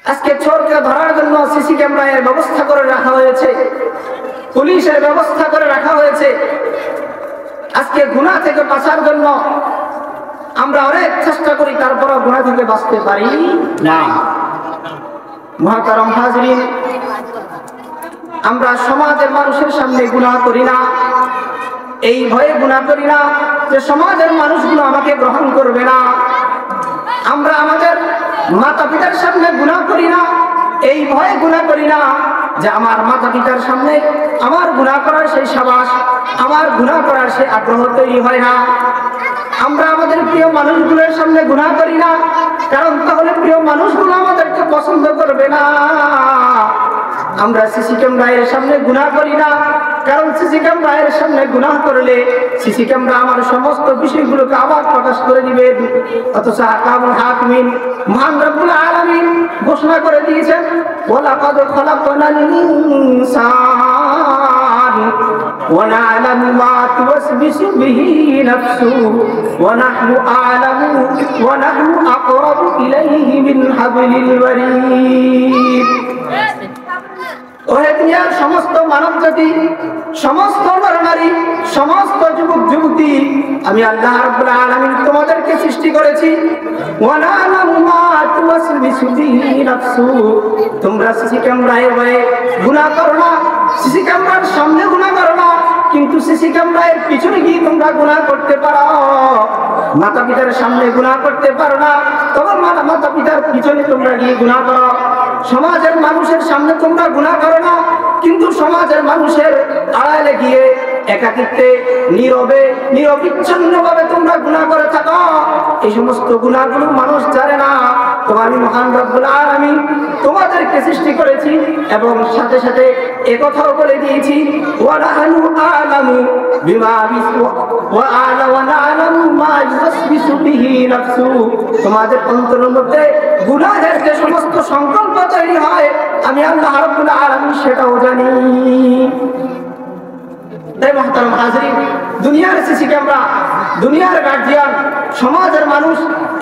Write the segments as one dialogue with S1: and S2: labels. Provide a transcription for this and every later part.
S1: আজকে চোরকে ধরার জন্য সিসি ক্যামেরার ব্যবস্থা করে রাখা হয়েছে, পুলিশের ব্যবস্থা করে রাখা হয়েছে। আজকে গুনাহ থেকে বাঁচার জন্য আমরা অনেক চেষ্টা করি, তারপরও গুনাহ থেকে বাঁচতে পারি না। মুহতারাম হাজরিন, আমরা সমাজের মানুষের সামনে গুনাহ করি না, এই ভয়ে গুনাহ করি না যে সমাজের মানুষগুলো আমাকে গ্রহণ করবে না। আমরা আমাদের মাতা পিতার সামনে গুনাহ করি না, এই ভয়ে গুনাহ করি না যে আমার মাতা পিতার সামনে আমার গুনাহ করার সেই সাবাস, আমার গুনাহ করার সেই আগ্রহ তৈরি হয় না। আমরা আমাদের প্রিয় মানুষগুলোর সামনে গুনাহ করি না, কারণ তাহলে প্রিয় মানুষগুলো আমাদেরকে পছন্দ করবে না। আমরা সিসি ক্যামেরার সামনে গুনাহ করি না, কারণ সিসি ক্যামেরার সামনে গুনাহ করলে সিসি ক্যামেরা আমার সমস্ত বিষয়গুলোকে আবার প্রকাশ করে দিবে। অথচ আহকামুল হাকিমিন মহান রব্বুল আলামিন ঘোষণা করে দিয়েছেন, ওয়ালাকাদ খালাকনাল ইনসান ওয়া না'লামু মা তুওয়াসবিসু বিহি নাফসুহু ওয়া নাহনু আ'লামু ওয়া নাহনু আকরাবু ইলাইহি মিন হাবলিল ওয়ারিদ। ওহে দুনিয়ার সমস্ত মানব জাতি, সমস্ত নরনারী, সমস্ত যুবক যুবতী, আমি আল্লাহ রাব্বুল আলামিন তোমাদেরকে সৃষ্টি করেছি। ওয়া না'লামু মা তুওয়াসবিসু বিহি নাফসুহু, তোমরা সিসি ক্যামেরায় ভয়ে গুনাহ করো না, সিসি ক্যামেরার সামনে গুনাহ করো না, কিন্তু সিসি ক্যামেরার পিছনে গিয়ে তোমরা গুনাহ করতে পারো। মাতা পিতার সামনে গুনাহ করতে পারো না, তখন মাতা পিতার পিছনে তোমরা গিয়ে গুনাহ করো। সমাজের মানুষের সামনে তোমরা গুনাহ করো না, কিন্তু সমাজের মানুষের আড়ালে গিয়ে একাকিত্বে নীরবে নিরবিচ্ছিন্নভাবে তোমরা গুনাহ করে থাকো। এই সমস্ত গুনাহগুলো মানুষ জানে না। তো আমি মহান রব্বুল আলামিন তোমাদেরকে সৃষ্টি করেছি এবং সাথে সাথে একথাও বলে দিয়েছি, ওয়া নাহনু আ'লামু বিমা ওয়া না'লামু মা ইউসবিসু বিহি নাফসুহু, তোমাদের অন্তরের মধ্যে গুনাহের যে সমস্ত সংকল্প তৈরি হয় আমি আল্লাহ রাব্বুল আলামিন সেটাও জানি। তাই মুহতারাম হাজরিন, দুনিয়ার সিসি ক্যামেরা, দুনিয়ার গার্জিয়ান, সমাজের মানুষ,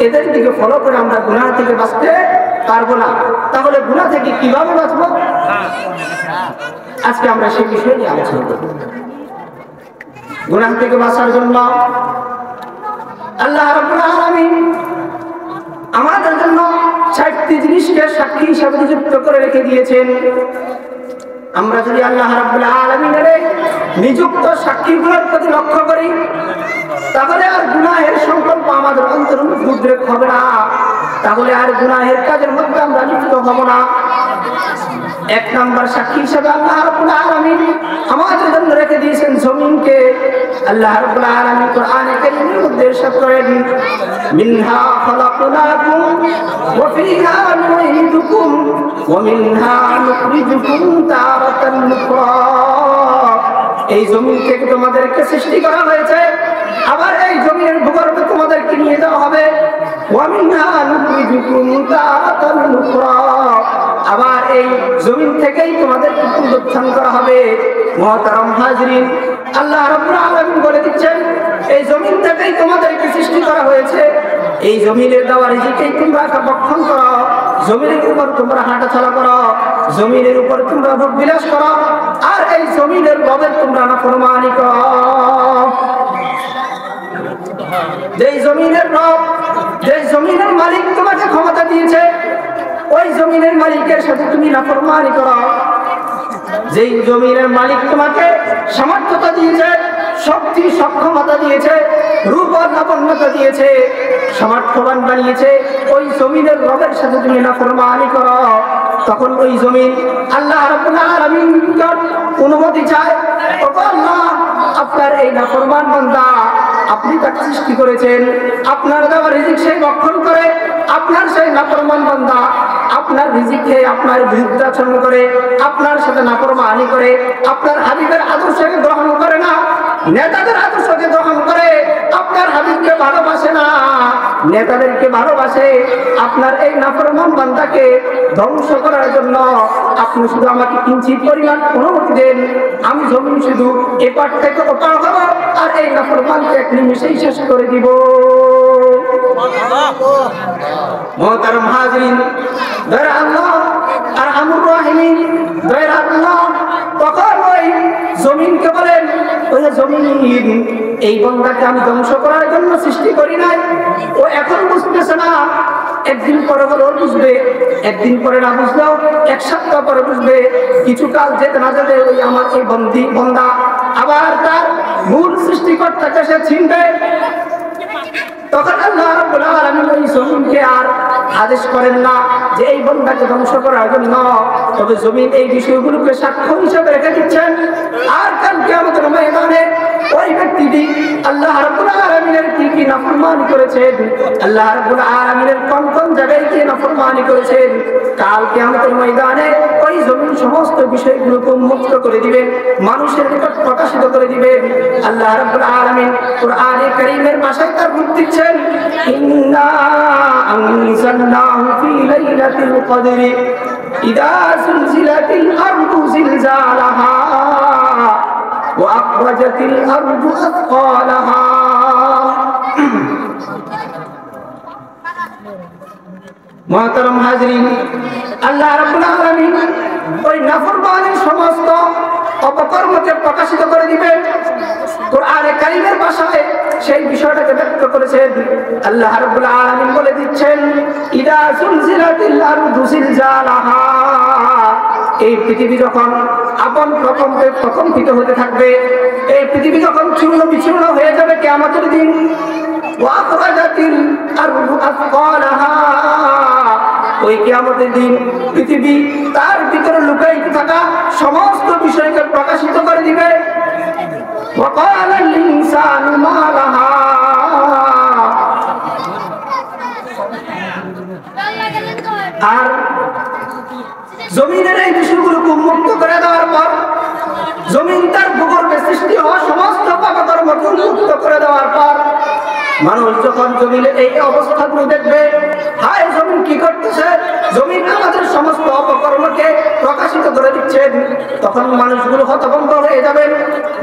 S1: এদের দিকে ফলো করে আমরা গুনাহ থেকে বাঁচতে পারবো না। তাহলে গুনাহ থেকে কিভাবে বাঁচবো? আজকে আমরা সেই বিষয় নিয়ে আলোচনা করব। গুনাহ থেকে বাঁচার জন্য আল্লাহ রাব্বুল আলামিন আমাদের জন্য 4টি জিনিসকে সাক্ষী হিসাবে নিযুক্ত করে রেখে দিয়েছেন। আমরা যদি আল্লাহ রাব্বুল আলামিনের নিযুক্ত সাক্ষীগুলোর প্রতি লক্ষ্য করি, তাহলে আর গুনাহের সংকল্প আমাদের অন্তরে উদ্রেক হবে না, তাহলে আর গুনাহের কাজের মধ্যে আমরা লিপ্ত হব না। 1 নম্বর সাক্ষী হিসেবে আল্লাহ রাব্বুল আলামিন আমাদের জন্য রেখে দিয়েছেন জমিনকে। আল্লাহ রাব্বুল আলামিন কোরআনে কারীমের মধ্যে ইরশাদ করেন, মিনহা খালাকনাকুম ওয়া ফিহা নুঈদুকুম ওয়া মিনহা নুখরিজুকুম তারাতান উখরা। এই জমিন থেকে তোমাদেরকে সৃষ্টি করা হয়েছে, আবার এই জমিনের ভূগর্ভে তোমাদেরকে নিয়ে যাওয়া হবে। ওয়া মিনহা নুখরিজুকুম তারাতান উখরা, আবার এই জমিন থেকেই তোমাদেরকে পুনরুত্থান করা হবে। মুহতারাম হাজরিন, আল্লাহ রাব্বুল আলামিন বলে দিচ্ছেন, এই জমিন থেকেই তোমাদেরকে সৃষ্টি করা হয়েছে, এই জমিনের দেওয়া রিজিকেই তোমরা ভক্ষণ করো, জমিনের উপর তোমরা হাঁটাচলা করো, জমিনের উপর তোমরা ভোগ বিলাস করো, আর এই জমিনের রবের তোমরা নাফরমানি করো। যেই জমিনের রব, যেই জমিনের মালিক তোমাকে ক্ষমতা দিয়েছে, ওই জমিনের মালিকের সাথে তুমি নাফরমানি করো। যেই জমিনের মালিক তোমাকে সামর্থ্যতা দিয়েছে, শক্তি সক্ষমতা দিয়েছে, রূপ আর লাবণ্যতা দিয়েছে, সামর্থ্যবান বানিয়েছে, ওই জমিনের রবের সাথে তুমি নাফরমানি করো, তখন ওই জমিন আল্লাহ রাব্বুল আলামিন অনুমতি চায়, ওগো আল্লাহ, আপনার এই নাফরমান বান্দা, আপনি তাকে সৃষ্টি করেছেন, আপনার দেওয়া রিজিক সেই ভক্ষণ করে, আপনার সেই নাফরমান বান্দা আপনার রিজিক খেয়ে আপনার বিরুদ্ধাচরণ করে, আপনার সাথে নাফরমানি করে, আপনার হাবিবের আদর্শকে গ্রহণ করে না, নেতাদের আদর্শকে গ্রহণ করে, আপনার হাবিবকে ভালোবাসে না, নেতাদেরকে ভালোবাসে। আপনার এই নাফরমান বান্দাকে ধ্বংস করার জন্য আপনি শুধু আমাকে কিঞ্চিত পরিমাণ অনুমতি দেন, আমি জমিন শুধু এপার থেকে ওপার হব, আর এই নাফরমানকে এক নিমেষেই শেষ করে দিব। মুহতারাম হাজরিন, আল্লাহ জমিন, এই বান্দাকে আমি ধ্বংস করার জন্য সৃষ্টি করি নাই। ও এখন বুঝতেছে না, একদিন পরে হলেও বুঝবে, একদিন পরে না বুঝলেও এক সপ্তাহ পরে বুঝবে। কিছু কাল যেতে না যেতে ওই আমার এই বান্দা আবার তার মূল সৃষ্টিকর্তাকে সে চিনবে। তখন আল্লাহ রাব্বুল আলামিন ওই জমিনকে আর আদেশ করেন না যে এই বান্দাকে ধ্বংস করার জন্য, তবে জমিন এই বিষয়গুলোকে সাক্ষ্য হিসেবে রেখে দিচ্ছেন। আর কাল কিয়ামতের ময়দানে ওই ব্যক্তিটি আল্লাহ রাব্বুল আলামিনের কি নাফরমানি করেছেন, আল্লাহ রাব্বুল আলামিনের কোন কোন জায়গায় কি নাফরমানি করেছেন, কাল কিয়ামতের ময়দানে ওই জমিন সমস্ত বিষয়গুলোকে মুক্ত করে দিবেন, মানুষের নিকট প্রকাশিত করে দিবেন। আল্লাহ রাব্বুল আলামিন কোরআনে কারীমের ভাষায় তার রূপ দিচ্ছেন, ইন্না আনজালনাহু ফি লাইলাতিল কদরি ইযা যুলজিলাতিল আরদু জিলজালাহা ওয়া আখরাজাতিল আরদু আথকালাহা। মুহতারাম হাজরিন, আল্লাহ রাব্বুল আলামিন ওই নাফরমানের সমস্ত অপকর্মকে প্রকাশিত করে দিবেন। কোরআনে কারীমের ভাষায় সেই বিষয়টাকে ব্যক্ত করেছেন। আল্লাহ রাব্বুল আলামিন বলে দিচ্ছেন, ইদা যুলজিলাতিল আরদু জিলজালাহা, এই পৃথিবী যখন আপন প্রকম্পিত হতে থাকবে, এই পৃথিবী যখন চূর্ণ বিচূর্ণ হয়ে যাবে কিয়ামতের দিন, ওয়া আখরাজাতিল আরদু আথকালাহা, ওই কিয়ামতের দিন পৃথিবী তার ভিতরে লুকায়িত থাকা সমস্ত বিষয়কে প্রকাশিত করে দিবে। وقال الإنسان ما لها, আর জমিনের এই বিষয়গুলোকে উন্মুক্ত করে দেওয়ার পর, জমিন তার ভূগর্ভে সৃষ্টি হওয়া সমস্ত পাপকর্মকে উন্মুক্ত করে দেওয়ার পর, মানুষ যখন জমিনের এই অবস্থাগুলো দেখবে, হায় জমিন কি করতেছে, জমিন আমাদের সমস্ত অপকর্মকে প্রকাশিত করে দিচ্ছেন, তখন মানুষগুলো হতভম্ব হয়ে যাবেন,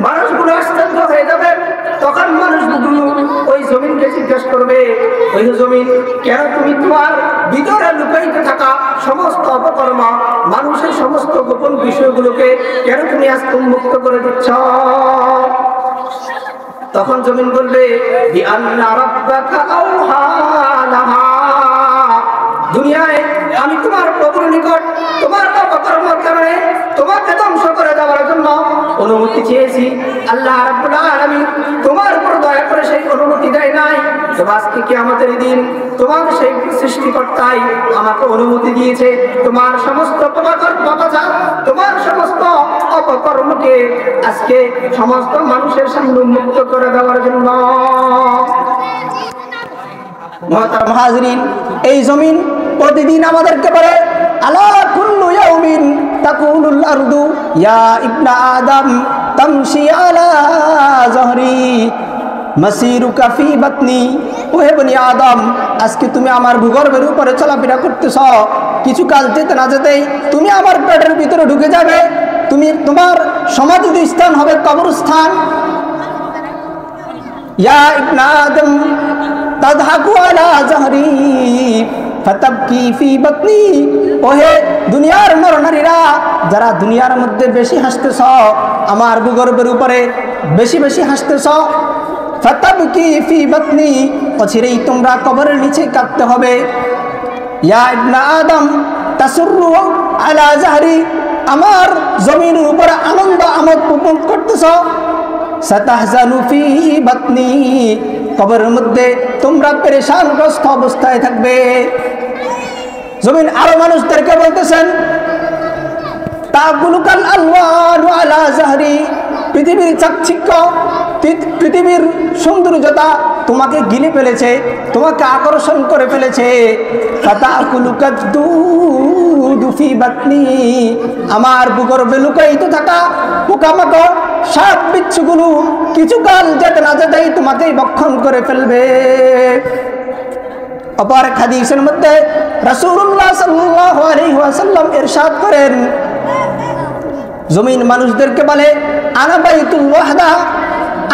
S1: মানুষগুলো আশ্চর্য হয়ে যাবেন। তখন মানুষগুলো ওই জমিনকে জিজ্ঞাসা করবে, ওই জমিন কেন তুমি তোমার ভিতরে লুকাইতে থাকা সমস্ত অপকর্ম, মানুষের সমস্ত গোপন বিষয়গুলোকে কেন তুমি আজ উন্মুক্ত করে দিচ্ছ? তখন জমিন বলবে, বিআন্না রাব্বাকা আওহা লাহা, দুনিয়ায় আমি তোমার প্রভুর নিকট তোমার অপকর্মের কারণে তোমাকে ধ্বংস করে দেওয়ার জন্য অনুমতি চেয়েছি। আল্লাহ রাব্বুল আলামিন তোমার উপর দয়া করে সেই অনুমতি দেয় নাই। তবে আজকে কিয়ামতের দিন তোমার সেই সৃষ্টিকর্তাই আমাকে অনুমতি দিয়েছে তোমার সমস্ত তোমার সমস্ত অপকর্মকে আজকে সমস্ত মানুষের সামনে মুক্ত করে দেওয়ার জন্য। মুহতারাম হাজরিন, এই জমিন প্রতিদিন আমাদেরকে বলে, আলা কুল্লু ইয়াউমিন তাকুলুল আরদু ইয়া ইবনা আদম তামশি আলা যহরি মাসিরুকা ফি বাতনি, ওহে বনি আদম, আজকে তুমি আমার ভূগর্ভের উপরে চলাফেরা করতেছ, কিছু কাল যেতে না যেতেই তুমি আমার পেটের ভিতরে ঢুকে যাবে, তোমার সমাধিত স্থান হবে কবরস্থান। ইয়া ইবনা আদম তাদহাকু আলা যহরি ফাতাবকি ফি বাতনি, ওহে দুনিয়ার নরনারীরা, যারা দুনিয়ার মধ্যে বেশি হাসতেছ, আমার ভূগর্ভের উপরে বেশি বেশি হাসতেছ, ফাতাবকি ফি বাতনি, অচিরেই তোমরা কবরের নিচে কাঁদতে হবে। ইয়া ইবনা আদম তাসুররু আলা যহরি, আমার জমিনের উপরে আনন্দ আমোদ উপভোগ করতেছ, সাতাহজানু ফি বাতনি, কবরের মধ্যে তোমরা পেরেশানগ্রস্ত অবস্থায় থাকবে। জমিন আরো মানুষদেরকে বলতেছেন, তাগুলুকাল আলওয়ানু আলা যহরি, পৃথিবীর চাকচিক্য, পৃথিবীর সৌন্দর্যতা তোমাকে গিলে ফেলেছে, তোমাকে আকর্ষণ করে ফেলেছে। ফাতাকুলুকাদ দুদু ফি বাতনি, আমার ভূগর্ভে লুকায়িত থাকা পোকামাকড় সাপ বিচ্ছুগুলো কিছুকাল যেতে না যেতেই তোমাকেই ভক্ষণ করে ফেলবে। অপর এক হাদিসের মধ্যে রাসূলুল্লাহ সাল্লাল্লাহু আলাইহি ওয়াসাল্লাম ইরশাদ করেন, জমিন মানুষদেরকে বলে, আনা বাইতুল ওয়াহদা,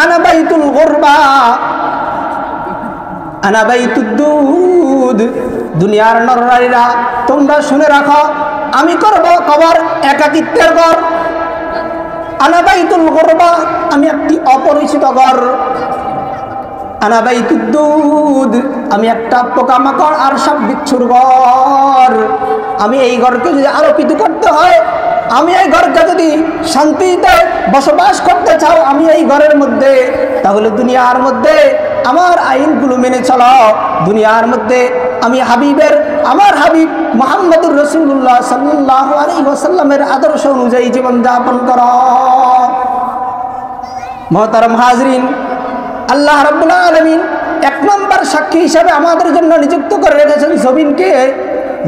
S1: আনা বাইতুল গুরবা, আনা বাইতুদ দুদ, দুনিয়ার নরনারীরা তোমরা শুনে রাখো, আমি করব কবর একাকিত্বের ঘর, আনা বাইতুল গুরবা, আমি একটি অপরিচিত ঘর। আনা বাইতুদ দুদ, আমি একটা পোকামাকড় আর সাপ বিচ্ছুর ঘর। আমি এই ঘরকে যদি আলোকিত করতে হয়, আমি এই ঘরকে যদি শান্তিতে বসবাস করতে চাও আমি এই ঘরের মধ্যে, তাহলে দুনিয়ার মধ্যে আমার আইনগুলো মেনে চলো। দুনিয়ার মধ্যে আমি হাবিবের, আমার হাবিব মুহাম্মদুর রাসূলুল্লাহ সাল্লাল্লাহু আলাইহি ওয়াসাল্লামের আদর্শ অনুযায়ী জীবন যাপন করো। মুহতারাম হাজরিন, আল্লাহ রাব্বুল আলামিন এক নম্বর সাক্ষী হিসাবে আমাদের জন্য নিযুক্ত করে রেখেছেন জমিনকে।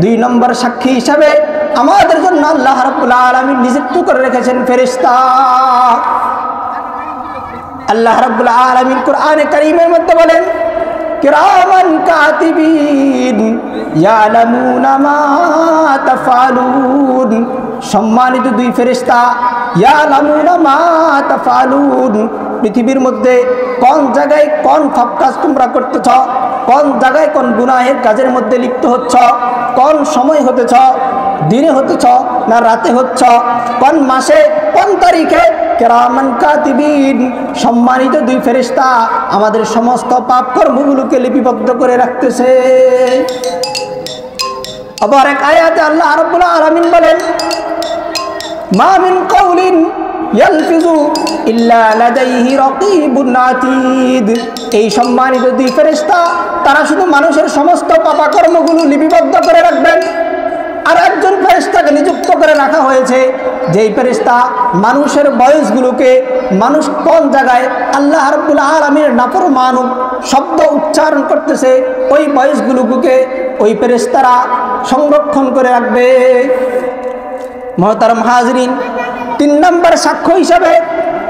S1: দুই নম্বর সাক্ষী হিসাবে আমাদের জন্য আল্লাহ রাব্বুল আলামিন নিযুক্ত করে রেখেছেন ফেরেশতা। আল্লাহ রাব্বুল আলামিন কোরআনে কারীমের মধ্যে বলেন, কিরামান কাতিবিন ইয়ালামুনা মা তাফআলুন। সম্মানিত দুই ফেরেশতা, ইয়ালামুনা মা তাফআলুন। পৃথিবীর মধ্যে কোন জায়গায় কোন পাপ কাজ তোমরা করতেছ, কোন জায়গায় কোন গুনাহের কাজের মধ্যে লিপ্ত হচ্ছ, কোন সময় হতেছ, দিনে হতেছ না রাতে হচ্ছ, কোন মাসে কোন তারিখে, কিরামান কাতিবিন, সম্মানিত দুই ফেরেশতা আমাদের সমস্ত পাপ কর্মগুলোকে লিপিবদ্ধ করে রাখতেছে। আবার এক আয়াতে আল্লাহ রাব্বুল আলামিন বলেন, মা মিন কাউলিন ইয়ালফিজু ইল্লা লাদাইহি রাকিবুন আতীদ। এই সম্মানিত দুই ফেরেশতা তারা শুধু মানুষের সমস্ত পাপাকর্মগুলো লিপিবদ্ধ করে রাখবেন। আর একজন ফেরেশতাকে নিযুক্ত করে রাখা হয়েছে, যেই ফেরেশতা মানুষের ভয়েসগুলোকে, মানুষ কোন জায়গায় আল্লাহ রাব্বুল আলামিনের নাফরমান শব্দ উচ্চারণ করতেছে, ওই ভয়েসগুলোকে ওই ফেরেশতারা সংরক্ষণ করে রাখবে। মুহতারাম হাজরিন, তিন নম্বর সাক্ষ্য হিসাবে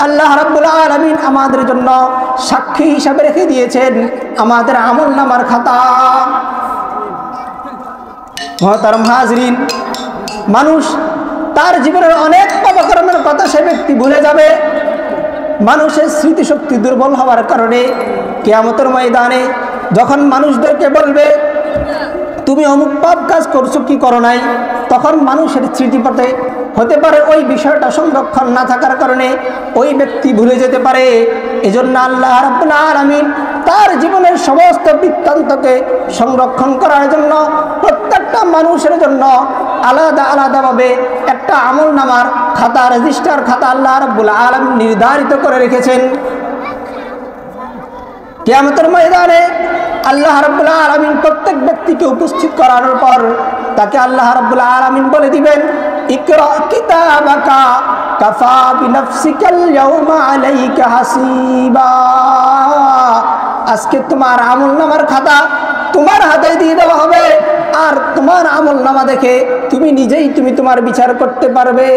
S1: আল্লাহ রাব্বুল আলামিন আমাদের জন্য সাক্ষী হিসাবে রেখে দিয়েছেন আমাদের আমলনামার খাতা। মুহতারাম হাজরিন, মানুষ তার জীবনের অনেক পাপকর্মের কথা সে ব্যক্তি ভুলে যাবে। মানুষের স্মৃতিশক্তি দুর্বল হওয়ার কারণে কিয়ামতের ময়দানে যখন মানুষদেরকে বলবে তুমি অমুক পাপ কাজ করছো কি করো নাই, তখন মানুষের স্মৃতিপথে হতে পারে ওই বিষয়টা সংরক্ষণ না থাকার কারণে ওই ব্যক্তি ভুলে যেতে পারে। এজন্য আল্লাহ রাব্বুল আলামিন তার জীবনের সমস্ত বৃত্তান্তকে সংরক্ষণ করার জন্য প্রত্যেকটা মানুষের জন্য আলাদা আলাদাভাবে একটা আমলনামার খাতা, রেজিস্টার খাতা আল্লাহ রাব্বুল আলামিন নির্ধারিত করে রেখেছেন। কিয়ামতের ময়দানে আল্লাহ রাব্বুল আলামিন প্রত্যেক ব্যক্তিকে উপস্থিত করানোর পর তাকে আল্লাহ রাব্বুল আলামিন বলে দিবেন, ইকরা কিতাবাকা কাফা বিনাফসিকাল ইয়াউমা আলাইকা হাসিবা। আজকে তোমার আমলনামার খাতা তোমার হাতে দিয়ে দেওয়া হবে, আর তোমার আমলনামা দেখে তুমি নিজেই তোমার বিচার করতে পারবে।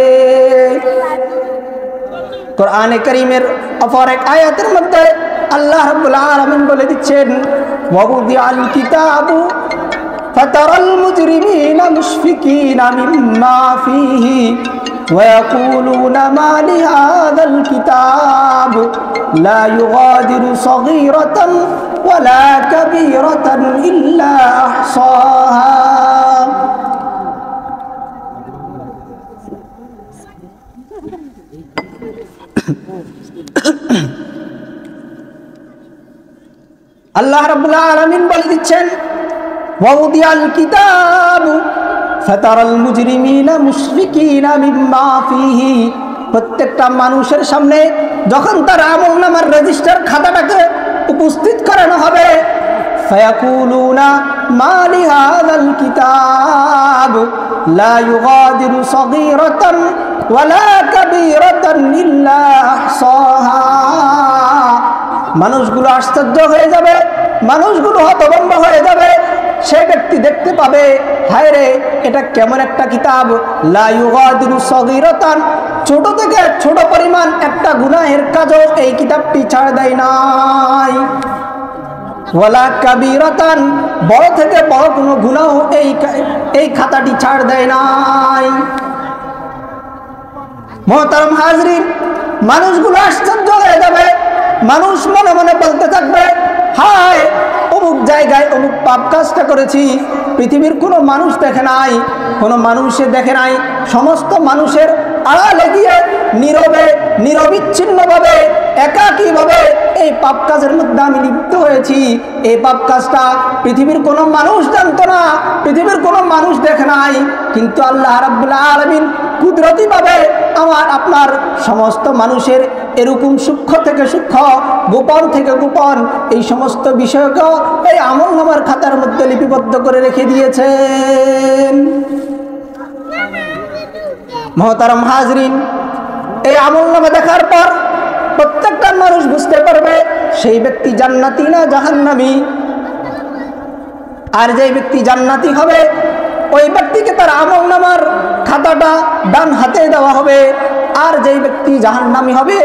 S1: কোরআনে কারীমের অপর এক আয়াতের মধ্যে আল্লাহ রাব্বুল আলামিন বলে দিচ্ছেন, ওয়াউদিআল কিতাবু ফাতারাল মুজরিমিনা মুশফিকিনা মিম্মা ফীহি ওয়ায়াকুলুনা মা লিহাযাল কিতাব লা ইউগাদিরু সগীরাতান ওয়ালা কাবীরাতান ইল্লা আহসাহা। আল্লাহ রাব্বুল আলামিন বলে দিচ্ছেন, ওয়াউদিআল কিতাবু ফাতারাল মুজরিমিনা মুশফিকিনা মিম্মা ফীহি। প্রত্যেকটা মানুষের সামনে যখন তার আমলনামার রেজিস্টার খাতাটাকে উপস্থিত করানো হবে, ফায়াকুলুনা মা লিহাযাল কিতাব লা ইউগাদিরু সগীরাতান ওয়ালা কাবীরাতান ইল্লা আহসাহা। মানুষগুলো আশ্চর্য হয়ে যাবে, মানুষগুলো হতভম্ব হয়ে যাবে। সে ব্যক্তি দেখতে পাবে, হায় রে, এটা কেমন একটা কিতাব, লা ইউগাদিরু সগীরাতান, ছোট থেকে ছোট পরিমাণ একটা গুনাহের কাজও এই কিতাবটি ছাড় দেয় নাই, ওয়ালা কাবীরাতান, বড় থেকে বড় কোনো গুনাহ এই খাতাটি ছাড় দেয় নাই। মুহতারাম হাজরিন, মানুষগুলো আশ্চর্য হয়ে যাবে। মানুষ মনে মনে বলতে থাকবে, হায়, অমুক জায়গায় অমুক পাপ কাজটা করেছি, পৃথিবীর কোনো মানুষ দেখে নাই, কোনো মানুষে দেখে নাই, সমস্ত মানুষের আড়ালে গিয়ে নীরবে নিরবিচ্ছিন্নভাবে একাকীভাবে এই পাপ কাজের মধ্যে আমি লিপ্ত হয়েছি। এই পাপ কাজটা পৃথিবীর কোনো মানুষ জানতো না, পৃথিবীর কোনো মানুষ দেখে নাই, কিন্তু আল্লাহ রাব্বুল আলামিন কুদরতিভাবে আমার আপনার সমস্ত মানুষের এরকম সূক্ষ্ম থেকে সূক্ষ্ম, গোপন থেকে গোপন এই সমস্ত বিষয়কে এই আমলনামার খাতার মধ্যে লিপিবদ্ধ করে রেখে দিয়েছেন। মহতারাম হাজরিন, এই আমলনামা দেখার পর প্রত্যেকটা মানুষ বুঝতে পারবে সেই ব্যক্তি জান্নাতি না জাহান্নামী। আর যে ব্যক্তি জান্নাতি হবে ওই ব্যক্তিকে তার আমলনামার খাতাটা ডান হাতে দেওয়া হবে, আর যেই ব্যক্তি জাহান্নামী হবে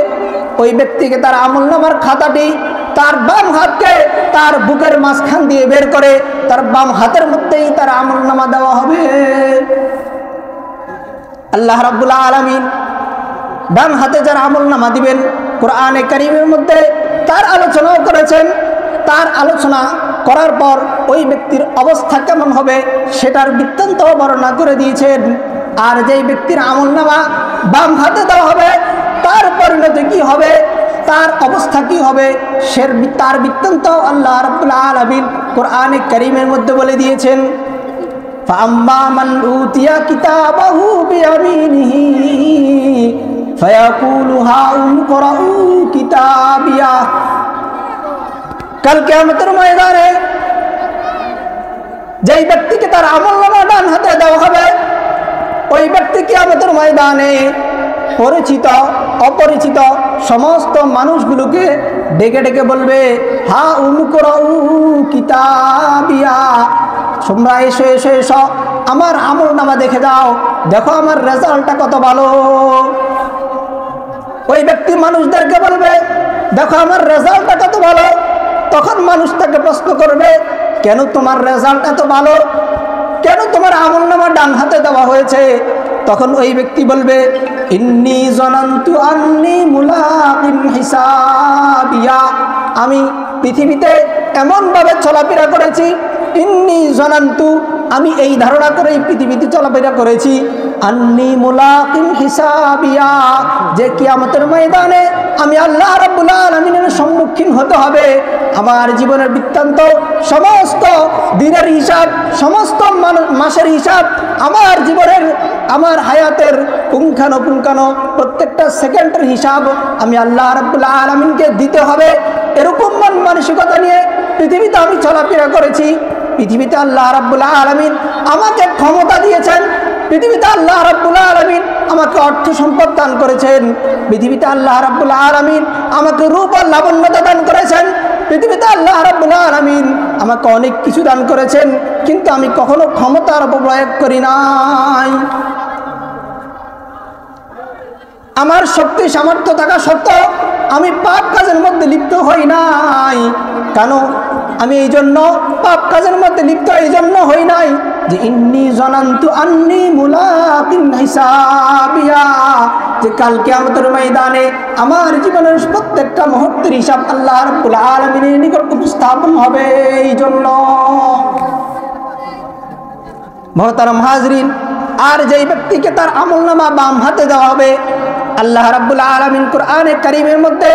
S1: ওই ব্যক্তিকে তার আমলনামার খাতাটি তার বাম হাতকে তার বুকের মাঝখান দিয়ে বের করে তার বাম হাতের মধ্যেই তার আমলনামা দেওয়া হবে। আল্লাহ রাব্বুল আলামিন ডান হাতে যার আমলনামা দিবেন কোরআনে কারীমের মধ্যে তার আলোচনাও করেছেন। তার আলোচনা করার পর ওই ব্যক্তির অবস্থা কেমন হবে সেটার বৃত্তান্ত বর্ণনা করে দিয়েছেন। আর যেই ব্যক্তির আমলনামা বাম হাতে দেওয়া হবে তার পরিণতি কি হবে, তার অবস্থা কি হবে তার বৃত্তান্ত আল্লাহ রাব্বুল আলামিন কোরআনে কারীমের মধ্যে বলে দিয়েছেন। فأما من أوتي كتابه بيمينه فيقول هاؤم اقرءوا كتابيه। কাল কিয়ামতের ময়দানে যেই ব্যক্তিকে তার আমলনামা ডান হাতে দেওয়া হবে ওই ব্যক্তি কিয়ামতের ময়দানে পরিচিত অপরিচিত সমস্ত মানুষগুলোকে ডেকে ডেকে বলবে, হাউম ইকরাউ কিতাবিয়া, তোমরা এসো এসো এসো আমার আমলনামা দেখে যাও, দেখো আমার রেজাল্টটা কত ভালো। ওই ব্যক্তি মানুষদেরকে বলবে, দেখো আমার রেজাল্টটা কত ভালো। তখন মানুষ তাকে প্রশ্ন করবে, কেন তোমার রেজাল্ট এত ভালো, কেন তোমার আমলনামা ডান হাতে দেওয়া হয়েছে? তখন ওই ব্যক্তি বলবে, ইন্নী জানান্তু আন্নী মুলাকিন হিসাবিয়া, আমি পৃথিবীতে এমনভাবে চলাফেরা করেছি, ইন্নী জানান্তু, আমি এই ধারণা করেই পৃথিবীতে চলাফেরা করেছি, আন্নী মুলাকিন হিসাবিয়া, যে কিয়ামতের ময়দানে আমি আল্লাহ রাব্বুল আলামিনের সম্মুখীন হতে হবে। আমার জীবনের বৃত্তান্ত, সমস্ত দিনের হিসাব, সমস্ত মাসের হিসাব, আমার জীবনের আমার হায়াতের পুঙ্খানুপুঙ্খানু প্রত্যেকটা সেকেন্ডের হিসাব আমি আল্লাহ রাব্বুল আলামিনকে দিতে হবে। এরকম মন মানসিকতা নিয়ে পৃথিবীতে আমি চলাফেরা করেছি। পৃথিবীতে আল্লাহ রাব্বুল আলামিন আমাকে ক্ষমতা দিয়েছেন, পৃথিবীতে আল্লাহ রাব্বুল আলামিন আমাকে অর্থ সম্পদ দান করেছেন, পৃথিবীতে আল্লাহ রাব্বুল আলামিন আমাকে রূপ আর লাবণ্যতা দান করেছেন, পৃথিবীতে আল্লাহ রাব্বুল আলামিন আমাকে অনেক কিছু দান করেছেন, কিন্তু আমি কখনো ক্ষমতার অপপ্রয়োগ করি নাই। আমার শক্তি সামর্থ্য থাকা সত্ত্বেও আমি পাপ কাজের মধ্যে লিপ্ত হই নাই। কেন আমি এই জন্য পাপ কাজের মধ্যে লিপ্ত এই জন্য হই নাই যে ইন্নী জানান্তু আন্নী মুলাকিন হিসাবিয়া, যে কাল কিয়ামতের ময়দানে আমার জীবনের প্রত্যেকটা মুহূর্তের হিসাব আল্লাহ রাব্বুল আলামিনের নিকট উপস্থাপন হবে। এই জন্য মুহতারাম হাজরিন, আর যেই ব্যক্তিকে তার আমলনামা বাম হাতে দেওয়া হবে আল্লাহ রাব্বুল আলামিন কোরআনে কারীমের মধ্যে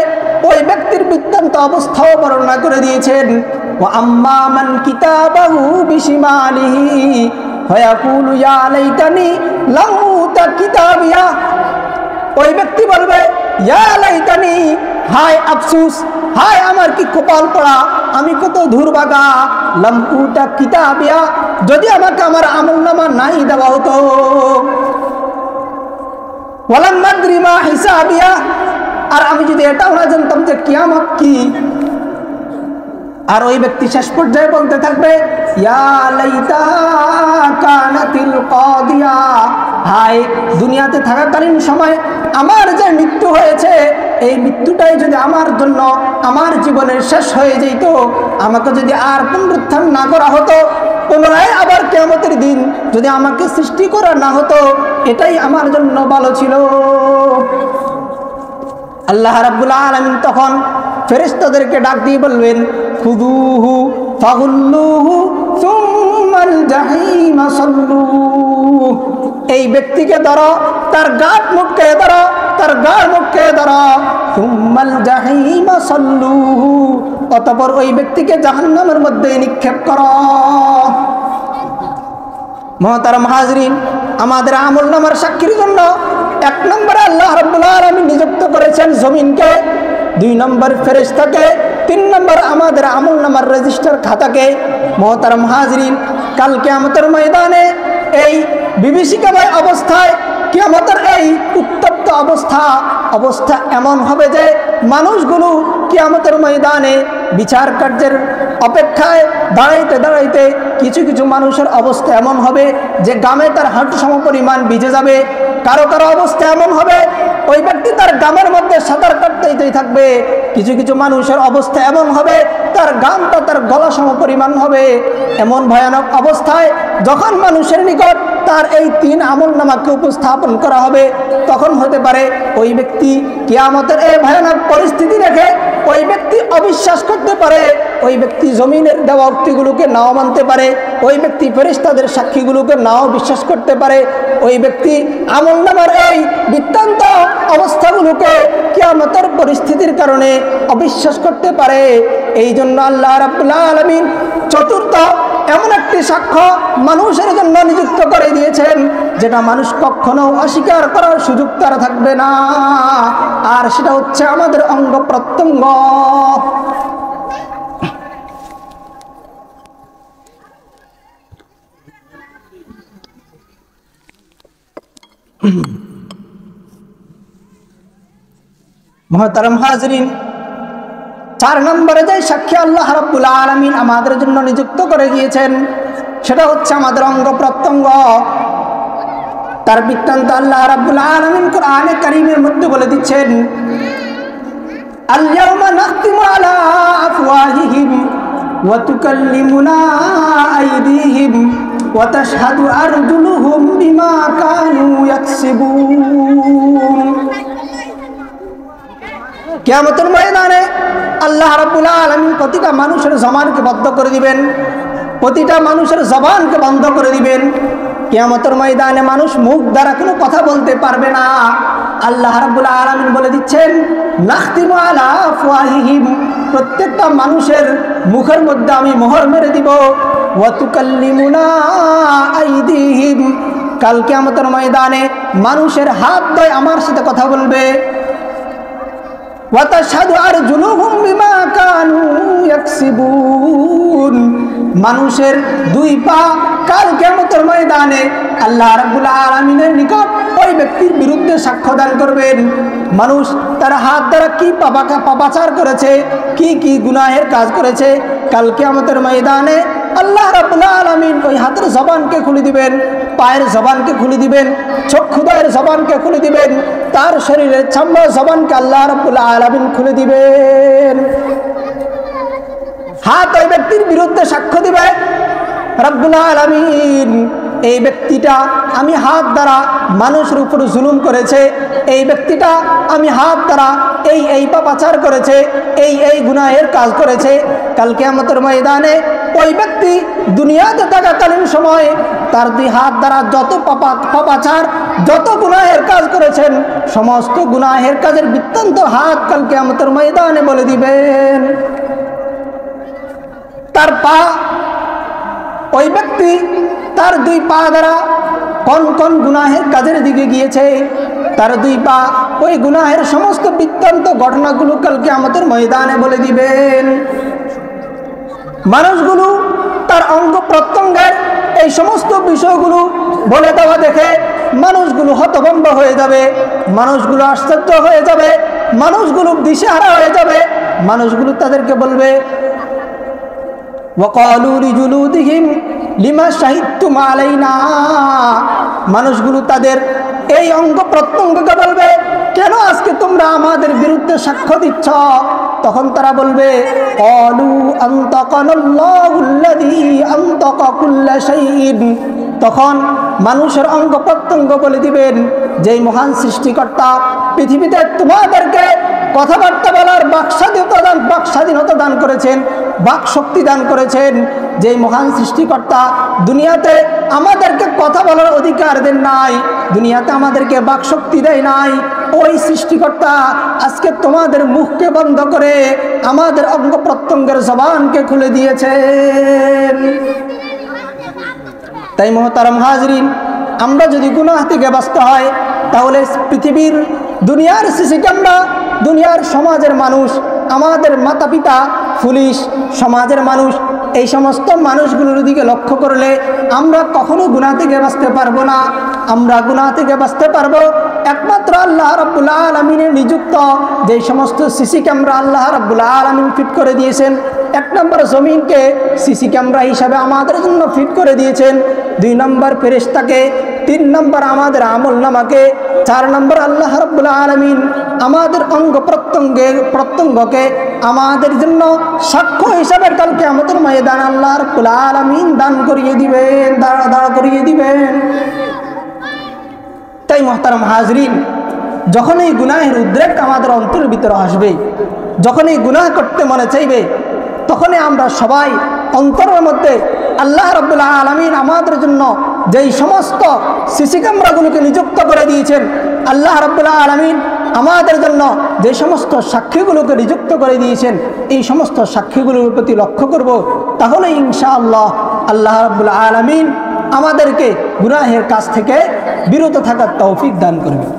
S1: ওই ব্যক্তির বৃত্তান্ত অবস্থাও বর্ণনা করে দিয়েছেন। ওয়া আম্মা মান কিতাবাহু বিশিমালিহি ফায়াকুলু ইয়া লাইতানি লাম উতা কিতাবিয়া, ওই ব্যক্তি বলবে, ইয়া লাইতানি, হায় আফসোস, হায় আমার কি কপাল পড়া, আমি কত দুর্ভাগা, লাম উতা কিতাবিয়া, যদি আমাকে আমার আমলনামা নাই দেওয়া হতো। ওয়ালাম আদরি মা হিসাবিয়া, আর আমি যদি এটাও না জানতাম যে কিয়ামত কি। আর ওই ব্যক্তি শেষ পর্যায়ে বলতে থাকবে, ইয়া লাইতাহা কানাতিল কাদিয়া, হায় দুনিয়াতে থাকাকালীন সময় আমার যে মৃত্যু হয়েছে এই মৃত্যুটাই যদি আমার জন্য আমার জীবনের শেষ হয়ে যেত, আমাকে যদি আর পুনরুত্থান না করা হতো, পুনরায় আবার কিয়ামতের দিন যদি আমাকে সৃষ্টি করা না হতো, এটাই আমার জন্য ভালো ছিল। আল্লাহ রাব্বুল আলামিন তখন ফেরেশতাদেরকে ডাক দিয়ে বলবেন, খুযুহু ফাগুল্লুহু সুম্মাল জাহিমা সাল্লু, এই ব্যক্তিকে ধরো, তার গাট মুখকে ধরো, তার গাড় মুখকে ধরো, সুম্মাল জাহিমা সাল্লুহু, অতঃপর ওই ব্যক্তিকে জাহান্নামের মধ্যে নিক্ষেপ করো। মুহতারাম হাজরিন, আমাদের আমলনামার সাক্ষীর জন্য 1 নম্বরে আল্লাহ রাব্বুল আলামিন নিযুক্ত করেছেন জমিনকে, 2 নম্বর ফেরেশতাকে, 3 নম্বর আমাদের আমলনামার রেজিস্টার খাতাকে। মুহতারাম হাজরিন, কাল কিয়ামতের ময়দানে এই বিভীষিকাময় অবস্থায়, কিয়ামতের এই উত্তপ্ত অবস্থা এমন হবে যে মানুষগুলো কিয়ামতের ময়দানে বিচার কার্যের অপেক্ষায় দাঁড়াইতে দাঁড়াইতে কিছু কিছু মানুষের অবস্থা এমন হবে যে গামে তার হাঁটু সমপরিমাণ ভিজে যাবে। কারো কারো অবস্থা এমন হবে ওই ব্যক্তি তার গামের মধ্যে সাঁতার কাটতেই থাকবে। কিছু কিছু মানুষের অবস্থা এমন হবে তার গামটা তার গলা সমপরিমাণ হবে। এমন ভয়ানক অবস্থায় যখন মানুষের নিকট তার এই 3 আমলনামাকে উপস্থাপন করা হবে, তখন হতে পারে ওই ব্যক্তি কিয়ামতের এই ভয়ানক পরিস্থিতি দেখে ওই ব্যক্তি অবিশ্বাস করতে পারে, ওই ব্যক্তি জমিনের দেওয়া উক্তিগুলোকে নাও মানতে পারে, ওই ব্যক্তি ফেরেশতাদের সাক্ষীগুলোকে নাও বিশ্বাস করতে পারে, ওই ব্যক্তি আমলনামার এই বৃত্তান্ত অবস্থাগুলোকে কিয়ামতের পরিস্থিতির কারণে অবিশ্বাস করতে পারে। এই জন্য আল্লাহ রাব্বুল আলামিন চতুর্থ এমন একটি সাক্ষ্য মানুষের জন্য নিযুক্ত করে দিয়েছেন, যেটা মানুষ কখনো অস্বীকার করার সুযোগ তার থাকবে না, আর সেটা হচ্ছে আমাদের অঙ্গ প্রত্যঙ্গ। মুহতারাম হাজরিন, 4 নম্বরে যে সাক্ষী আল্লাহ রাব্বুল আলামিন আমাদের জন্য নিযুক্ত করে গিয়েছেন, সেটা হচ্ছে আমাদের অঙ্গ প্রত্যঙ্গ। তার বৃত্তান্ত আল্লাহ রাব্বুল আলামিন কোরআনে কারীমের মধ্যে বলে দিচ্ছেন, আল-ইয়াওমা নাখতিমু আলা আফওয়াহিহিম ওয়া তুকাল্লিমুনা আইদিহিম ওয়া তাশহাদু আরজুলুহুম বিমা কানু ইয়াকসিবুন। কিয়ামতের ময়দানে আল্লাহ রাব্বুল আলামিন প্রতিটা মানুষের জবানকে বন্ধ করে দিবেন, প্রতিটা মানুষের জবানকে বন্ধ করে দিবেন। কিয়ামতের ময়দানে মানুষ মুখ দ্বারা কোনো কথা বলতে পারবে না। আল্লাহ রাব্বুল আলামিন বলে দিচ্ছেন, নাখতিমু আলা আফওয়াহিহিম, প্রত্যেকটা মানুষের মুখের মধ্যে আমি মোহর মেরে দিব। ওয়া তুকাল্লিমুনা আইদিহিম, কাল কিয়ামতের ময়দানে মানুষের হাত দ্বয় আমার সাথে কথা বলবে। ওয়া তাশহাদু আরজুলুহুম বিমা কানু ইয়াকসিবুন, মানুষের 2 পা কাল কিয়ামতের ময়দানে আল্লাহ রাব্বুল আলামিনের নিকট ওই ব্যক্তির বিরুদ্ধে সাক্ষ্য দান করবেন। মানুষ তার হাত দ্বারা কি পাপাচার করেছে, কি গুনাহের কাজ করেছে, কাল কিয়ামতের ময়দানে আল্লাহ রাব্বুল আলামিন ওই হাতের জবানকে খুলে দিবেন, পায়ের জবানকে খুলে দিবেন, চক্ষুদ্বয়ের জবানকে খুলে দিবেন, তার শরীরের চামড়ার জবানকে আল্লাহ রাব্বুল আলামিন খুলে দিবেন। হাত ওই ব্যক্তির বিরুদ্ধে সাক্ষ্য দিবে, রাব্বুল আলামিন এই ব্যক্তিটা আমি হাত দ্বারা মানুষের উপর জুলুম করেছে, এই ব্যক্তিটা আমি হাত দ্বারা এই পাপাচার করেছে, এই গুনাহের কাজ করেছে। কাল কিয়ামতের ময়দানে ওই ব্যক্তি দুনিয়াতে থাকাকালীন সময়ে তার 2 হাত দ্বারা যত পাপাচার, যত গুনাহের কাজ করেছেন, সমস্ত গুনাহের কাজের বৃত্তান্ত হাত কাল কিয়ামতের ময়দানে বলে দিবেন। তার পা, ওই ব্যক্তি তার 2 পা দ্বারা কোন কোন গুনাহের কাজের দিকে গিয়েছে, তার 2 পা ওই গুনাহের সমস্ত বৃত্তান্ত ঘটনাগুলো কাল কিয়ামতের ময়দানে বলে দিবেন। মানুষগুলো তার অঙ্গ প্রত্যঙ্গের এই সমস্ত বিষয়গুলো বলে দেওয়া দেখে মানুষগুলো হতভম্ব হয়ে যাবে, মানুষগুলো আশ্চর্য হয়ে যাবে, মানুষগুলো দিশেহারা হয়ে যাবে। মানুষগুলো তাদেরকে বলবে, ওয়াকালু লিজুলুদিহিম লিমা শাহিদতুম আলাইনা, মানুষগুলো তাদের এই অঙ্গ প্রত্যঙ্গকে বলবে, কেন আজকে তোমরা আমাদের বিরুদ্ধে সাক্ষ্য দিচ্ছ? তখন তারা বলবে, ক্বালু আনতাকানাল্লাহুল্লাযী আনতাকা কুল্লা শাইইন, তখন মানুষের অঙ্গ প্রত্যঙ্গ বলে দিবেন, যেই মহান সৃষ্টিকর্তা পৃথিবীতে তোমাদেরকে কথাবার্তা বলার বাকস্বাধীনতা দান করেছেন, বাক শক্তি দান করেছেন। যেই মহান সৃষ্টিকর্তা দুনিয়াতে আমাদেরকে কথা বলার অধিকার দেন নাই, দুনিয়াতে আমাদেরকে বাক শক্তি দেয় নাই, ওই সৃষ্টিকর্তা আজকে তোমাদের মুখকে বন্ধ করে আমাদের অঙ্গ প্রত্যঙ্গের জবানকে খুলে দিয়েছেন। তাই মুহতারাম হাজরিন, আমরা যদি গুনাহ থেকে বাঁচতে হয় তাহলে পৃথিবীর দুনিয়ার সিসি ক্যামেরা, দুনিয়ার সমাজের মানুষ, আমাদের মাতা পিতা, পুলিশ, সমাজের মানুষ, এই সমস্ত মানুষগুলোর দিকে লক্ষ্য করলে আমরা কখনো গুনাহ থেকে বাঁচতে পারবো না। আমরা গুনাহ থেকে বাঁচতে পারবো একমাত্র আল্লাহ রাব্বুল আলামিনের নিযুক্ত যেই সমস্ত সিসি ক্যামেরা আল্লাহ রাব্বুল আলামিন ফিট করে দিয়েছেন। এক নম্বর জমিনকে সিসি ক্যামেরা হিসাবে আমাদের জন্য ফিট করে দিয়েছেন, 2 নম্বর ফেরেশতাকে, 3 নম্বর আমাদের আমলনামাকে, 4 নম্বর আল্লাহ রাব্বুল আলামিন আমাদের অঙ্গ প্রত্যঙ্গকে আমাদের জন্য সাক্ষ্য হিসাবে কাল কিয়ামতের ময়দান আল্লাহ রাব্বুল আলামিন দান করিয়ে দিবেন, দাঁড়া করিয়ে দিবেন। তাই মুহতারাম হাজরিন, যখন এই গুনাহের উদ্রেক আমাদের অন্তরের ভিতরে আসবে, যখন এই গুনাহ করতে মনে চাইবে, তখনই আমরা সবাই অন্তরের মধ্যে আল্লাহ রাব্বুল আলামিন আমাদের জন্য যেই সমস্ত সিসি ক্যামেরাগুলোকে নিযুক্ত করে দিয়েছেন, আল্লাহ রাব্বুল আলামিন আমাদের জন্য যে সমস্ত সাক্ষীগুলোকে নিযুক্ত করে দিয়েছেন, এই সমস্ত সাক্ষীগুলোর প্রতি লক্ষ্য করব। তাহলে ইনশাআল্লাহ আল্লাহ রাব্বুল আলামিন আমাদেরকে গুনাহের কাছ থেকে বিরত থাকার তৌফিক দান করবেন।